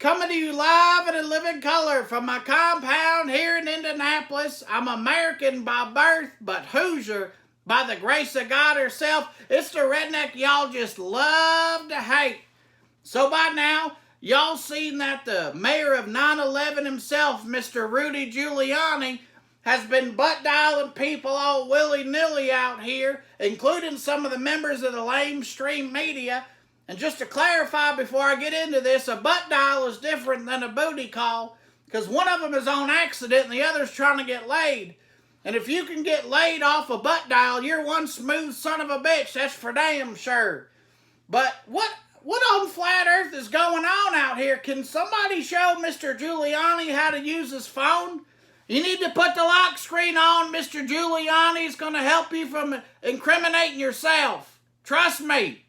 Coming to you live and in living color from my compound here in Indianapolis. I'm American by birth, but Hoosier by the grace of God herself. It's the redneck y'all just love to hate. So by now, y'all seen that the mayor of 9/11 himself, Mr. Rudy Giuliani, has been butt-dialing people all willy-nilly out here, including some of the members of the LAMESTREAM media. And just to clarify before I get into this, a butt dial is different than a booty call, because one of them is on accident and the other's trying to get laid. And if you can get laid off a butt dial, you're one smooth son of a bitch, that's for damn sure. But what on flat earth is going on out here? Can somebody show Mr. Giuliani how to use his phone? You need to put the lock screen on. Mr. Giuliani is going to help you from incriminating yourself. Trust me.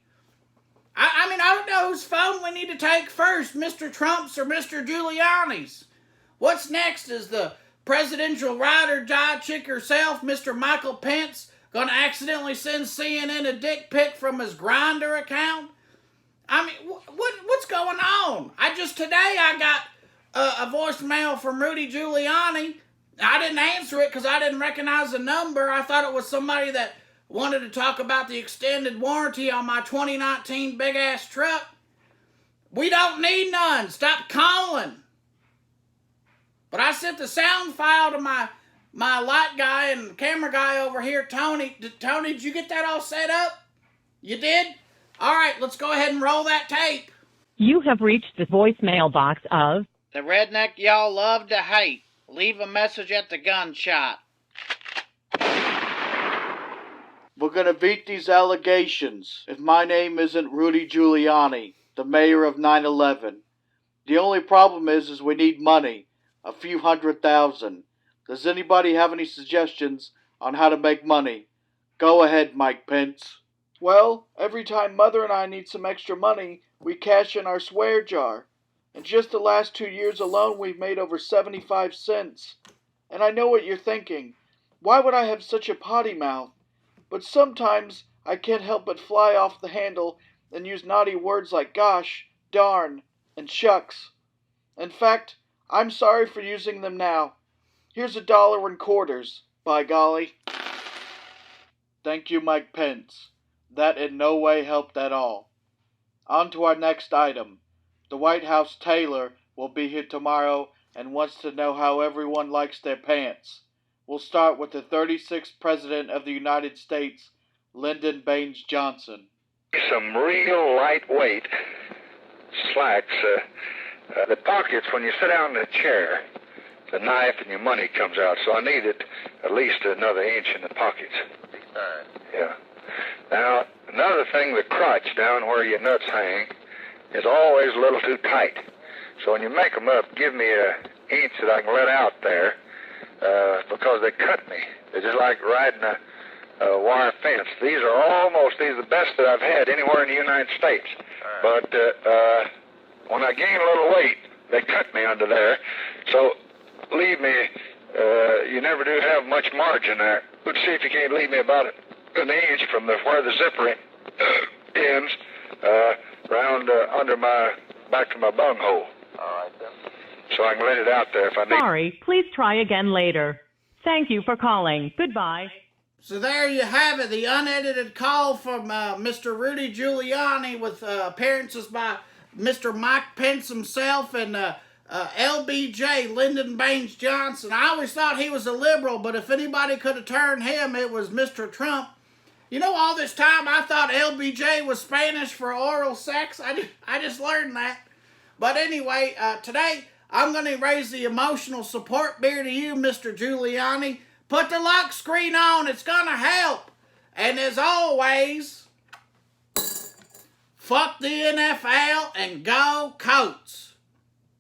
I mean, I don't know whose phone we need to take first, Mr. Trump's or Mr. Giuliani's. What's next? Is the presidential ride or die chick herself, Mr. Michael Pence, going to accidentally send CNN a dick pic from his Grindr account? I mean, what's going on? Today I got a voicemail from Rudy Giuliani. I didn't answer it because I didn't recognize the number. I thought it was somebody that wanted to talk about the extended warranty on my 2019 big-ass truck. We don't need none. Stop calling. But I sent the sound file to my light guy and camera guy over here, Tony. Tony, did you get that all set up? You did? All right, let's go ahead and roll that tape. You have reached the voicemail box of the redneck y'all love to hate. Leave a message at the gunshot. We're gonna beat these allegations if my name isn't Rudy Giuliani, the mayor of 9/11. The only problem is we need money, a few $100,000. Does anybody have any suggestions on how to make money? Go ahead, Mike Pence. Well, every time Mother and I need some extra money, we cash in our swear jar. In just the last 2 years alone, we've made over 75 cents. And I know what you're thinking. Why would I have such a potty mouth? But sometimes I can't help but fly off the handle and use naughty words like gosh, darn, and shucks. In fact, I'm sorry for using them now. Here's $1 in quarters, by golly. Thank you, Mike Pence. That in no way helped at all. On to our next item. The White House tailor will be here tomorrow and wants to know how everyone likes their pants. We'll start with the 36th President of the United States, Lyndon Baines Johnson. Some real lightweight slacks. The pockets, when you sit down in a chair, the knife and your money comes out, so I needed at least another inch in the pockets. Yeah. Now, another thing, the crotch down where your nuts hang is always a little too tight. So when you make them up, give me an inch that I can let out there. Because they cut me. They're just like riding a wire fence. These are the best that I've had anywhere in the United States. But when I gain a little weight, they cut me under there. So leave me, you never do have much margin there. Let's see if you can't leave me about an inch from where the zipper ends, round under my, back to my bunghole. All right, then. So I can let it out there if I need. Sorry, please try again later. Thank you for calling. Goodbye. So there you have it, the unedited call from Mr. Rudy Giuliani with appearances by Mr. Mike Pence himself and LBJ, Lyndon Baines Johnson. I always thought he was a liberal, but if anybody could have turned him, it was Mr. Trump. You know, all this time I thought LBJ was Spanish for oral sex. I just learned that. But anyway, today I'm going to raise the emotional support beer to you, Mr. Giuliani. Put the lock screen on. It's going to help. And as always, fuck the NFL and go Colts.